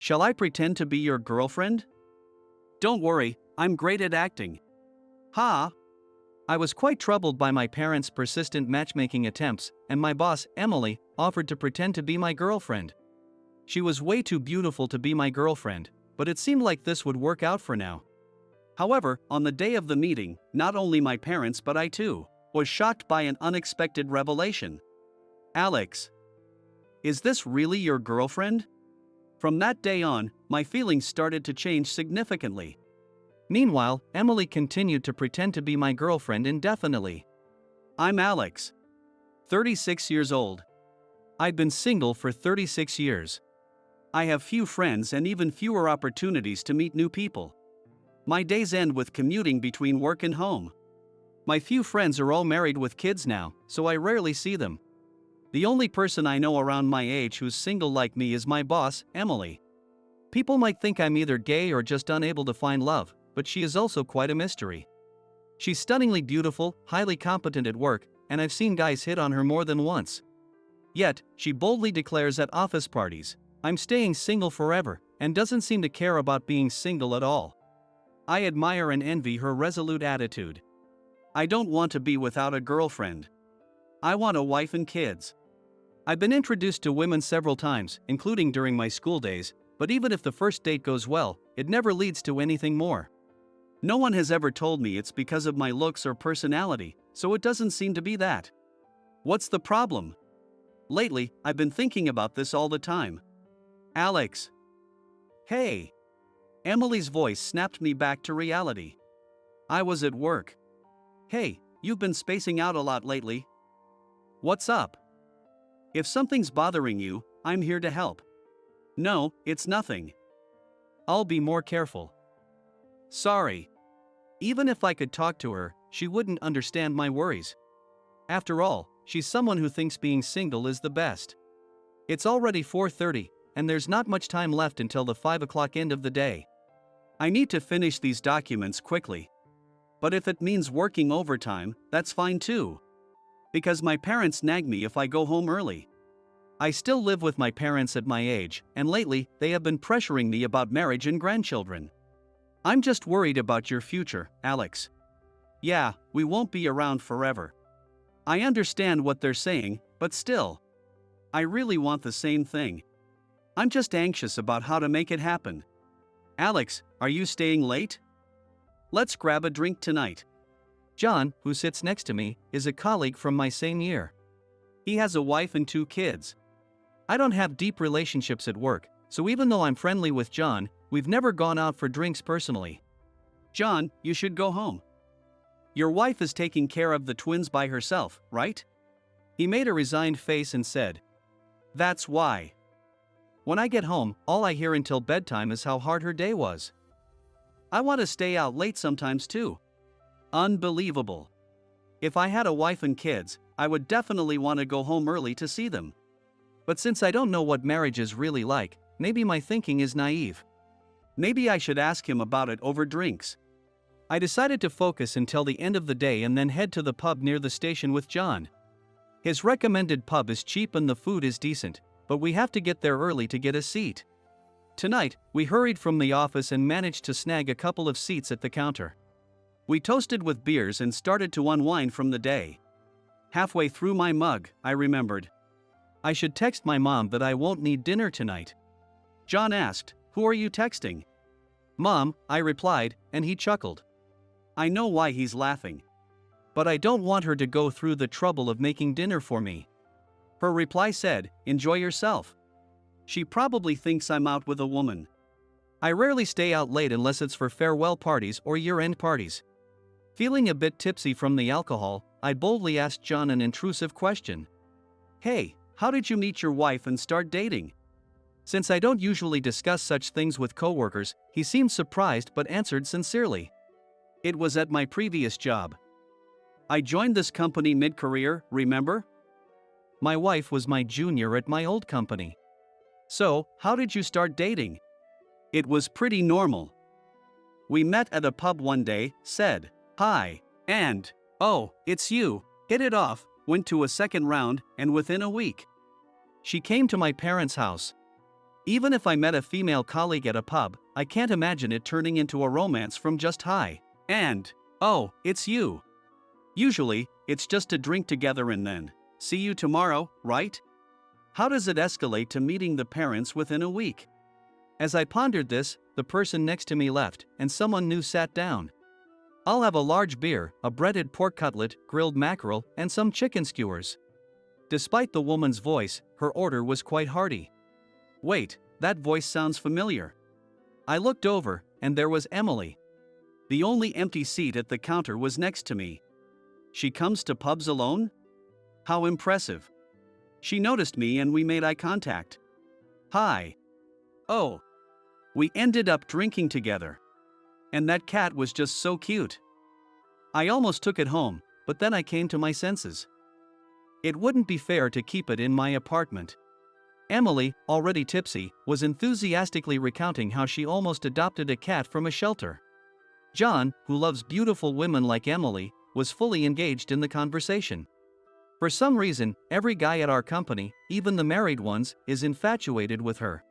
Shall I pretend to be your girlfriend? Don't worry, I'm great at acting. Ha! I was quite troubled by my parents' persistent matchmaking attempts, and my boss, Emily, offered to pretend to be my girlfriend. She was way too beautiful to be my girlfriend, but it seemed like this would work out for now. However, on the day of the meeting, not only my parents but I too was shocked by an unexpected revelation. Alex, is this really your girlfriend? From that day on, my feelings started to change significantly. Meanwhile, Emily continued to pretend to be my girlfriend indefinitely. I'm Alex, 36 years old. I'd been single for 36 years. I have few friends and even fewer opportunities to meet new people. My days end with commuting between work and home. My few friends are all married with kids now, so I rarely see them. The only person I know around my age who's single like me is my boss, Emily. People might think I'm either gay or just unable to find love, but she is also quite a mystery. She's stunningly beautiful, highly competent at work, and I've seen guys hit on her more than once. Yet, she boldly declares at office parties, I'm staying single forever, and doesn't seem to care about being single at all. I admire and envy her resolute attitude. I don't want to be without a girlfriend. I want a wife and kids. I've been introduced to women several times, including during my school days, but even if the first date goes well, it never leads to anything more. No one has ever told me it's because of my looks or personality, so it doesn't seem to be that. What's the problem? Lately, I've been thinking about this all the time. Alex. Hey. Emily's voice snapped me back to reality. I was at work. Hey, you've been spacing out a lot lately. What's up? If something's bothering you, I'm here to help. No, it's nothing. I'll be more careful. Sorry. Even if I could talk to her, she wouldn't understand my worries. After all, she's someone who thinks being single is the best. It's already 4:30, and there's not much time left until the 5 o'clock end of the day. I need to finish these documents quickly. But if it means working overtime, that's fine too. Because my parents nag me if I go home early. I still live with my parents at my age, and lately, they have been pressuring me about marriage and grandchildren. I'm just worried about your future, Alex. Yeah, we won't be around forever. I understand what they're saying, but still. I really want the same thing. I'm just anxious about how to make it happen. Alex, are you staying late? Let's grab a drink tonight. John, who sits next to me, is a colleague from my same year. He has a wife and 2 kids. I don't have deep relationships at work, so even though I'm friendly with John, we've never gone out for drinks personally. John, you should go home. Your wife is taking care of the twins by herself, right? He made a resigned face and said, That's why. When I get home, all I hear until bedtime is how hard her day was. I want to stay out late sometimes too. Unbelievable. If I had a wife and kids, I would definitely want to go home early to see them. But since I don't know what marriage is really like, maybe my thinking is naive. Maybe I should ask him about it over drinks. I decided to focus until the end of the day and then head to the pub near the station with John. His recommended pub is cheap and the food is decent, but we have to get there early to get a seat. Tonight, we hurried from the office and managed to snag a couple of seats at the counter. We toasted with beers and started to unwind from the day. Halfway through my mug, I remembered. I should text my mom that I won't need dinner tonight. John asked, Who are you texting? Mom, I replied, and he chuckled. I know why he's laughing. But I don't want her to go through the trouble of making dinner for me. Her reply said, Enjoy yourself. She probably thinks I'm out with a woman. I rarely stay out late unless it's for farewell parties or year-end parties. Feeling a bit tipsy from the alcohol, I boldly asked John an intrusive question. Hey, how did you meet your wife and start dating? Since I don't usually discuss such things with coworkers, he seemed surprised but answered sincerely. It was at my previous job. I joined this company mid-career, remember? My wife was my junior at my old company. So, how did you start dating? It was pretty normal. We met at a pub one day, said, Hi, and, oh, it's you, hit it off, went to a second round, and within a week, she came to my parents' house. Even if I met a female colleague at a pub, I can't imagine it turning into a romance from just hi. And, oh, it's you. Usually, it's just a drink together and then, see you tomorrow, right? How does it escalate to meeting the parents within a week? As I pondered this, the person next to me left, and someone new sat down. I'll have a large beer, a breaded pork cutlet, grilled mackerel, and some chicken skewers. Despite the woman's voice, her order was quite hearty. Wait, that voice sounds familiar. I looked over, and there was Emily. The only empty seat at the counter was next to me. She comes to pubs alone? How impressive. She noticed me and we made eye contact. Hi. Oh. We ended up drinking together. And that cat was just so cute. I almost took it home, but then I came to my senses. It wouldn't be fair to keep it in my apartment. Emily, already tipsy, was enthusiastically recounting how she almost adopted a cat from a shelter. John, who loves beautiful women like Emily, was fully engaged in the conversation. For some reason, every guy at our company, even the married ones, is infatuated with her.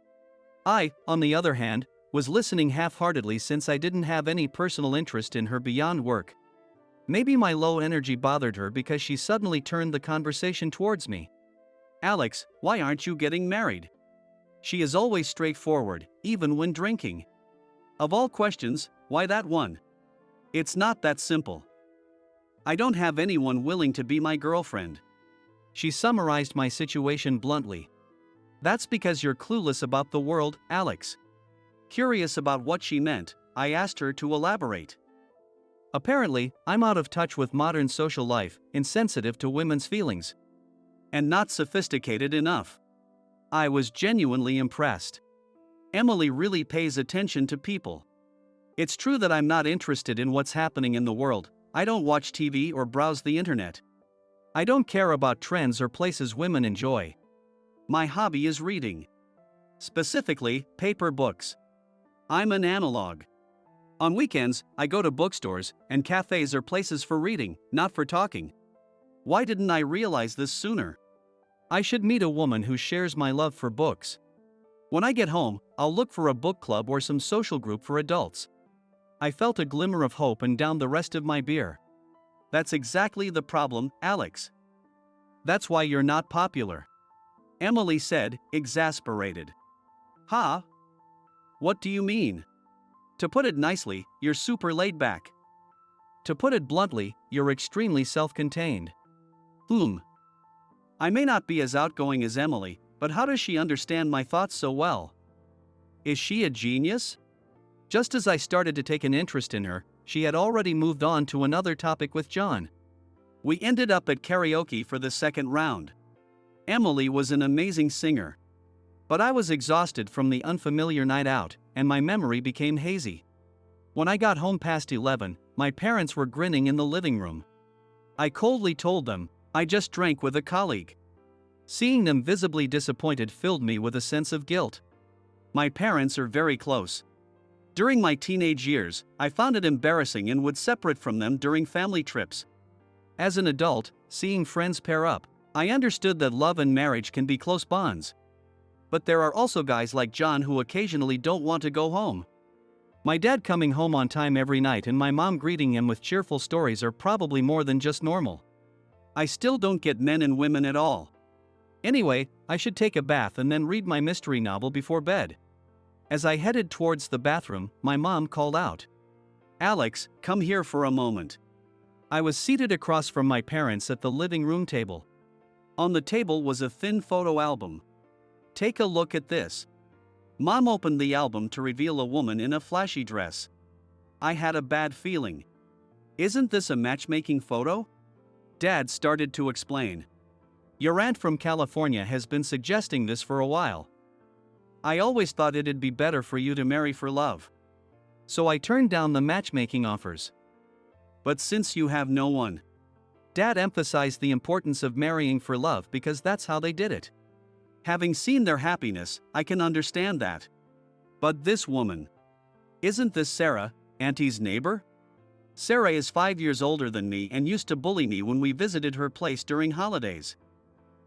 I, on the other hand, was listening half-heartedly since I didn't have any personal interest in her beyond work. Maybe my low energy bothered her because she suddenly turned the conversation towards me. Alex, why aren't you getting married? She is always straightforward, even when drinking. Of all questions, why that one? It's not that simple. I don't have anyone willing to be my girlfriend. She summarized my situation bluntly. That's because you're clueless about the world, Alex. Curious about what she meant, I asked her to elaborate. Apparently, I'm out of touch with modern social life, insensitive to women's feelings. And not sophisticated enough. I was genuinely impressed. Emily really pays attention to people. It's true that I'm not interested in what's happening in the world. I don't watch TV or browse the internet. I don't care about trends or places women enjoy. My hobby is reading. Specifically, paper books. I'm an analog. On weekends, I go to bookstores, and cafes are places for reading, not for talking. Why didn't I realize this sooner? I should meet a woman who shares my love for books. When I get home, I'll look for a book club or some social group for adults. I felt a glimmer of hope and downed the rest of my beer. That's exactly the problem, Alex. That's why you're not popular. Emily said, exasperated. Huh? What do you mean? To put it nicely, you're super laid back. To put it bluntly, you're extremely self-contained. I may not be as outgoing as Emily, but how does she understand my thoughts so well? Is she a genius? Just as I started to take an interest in her, she had already moved on to another topic with John. We ended up at karaoke for the second round. Emily was an amazing singer. But I was exhausted from the unfamiliar night out, and my memory became hazy. When I got home past 11, my parents were grinning in the living room. I coldly told them, I just drank with a colleague. Seeing them visibly disappointed filled me with a sense of guilt. My parents are very close. During my teenage years, I found it embarrassing and would separate from them during family trips. As an adult, seeing friends pair up, I understood that love and marriage can be close bonds. But there are also guys like John who occasionally don't want to go home. My dad coming home on time every night and my mom greeting him with cheerful stories are probably more than just normal. I still don't get men and women at all. Anyway, I should take a bath and then read my mystery novel before bed. As I headed towards the bathroom, my mom called out, Alex, come here for a moment. I was seated across from my parents at the living room table. On the table was a thin photo album. Take a look at this. Mom opened the album to reveal a woman in a flashy dress. I had a bad feeling. Isn't this a matchmaking photo? Dad started to explain. Your aunt from California has been suggesting this for a while. I always thought it'd be better for you to marry for love. So I turned down the matchmaking offers. But since you have no one. Dad emphasized the importance of marrying for love because that's how they did it. Having seen their happiness, I can understand that. But this woman. Isn't this Sarah, Auntie's neighbor? Sarah is 5 years older than me and used to bully me when we visited her place during holidays.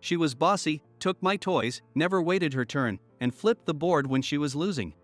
She was bossy, took my toys, never waited her turn, and flipped the board when she was losing.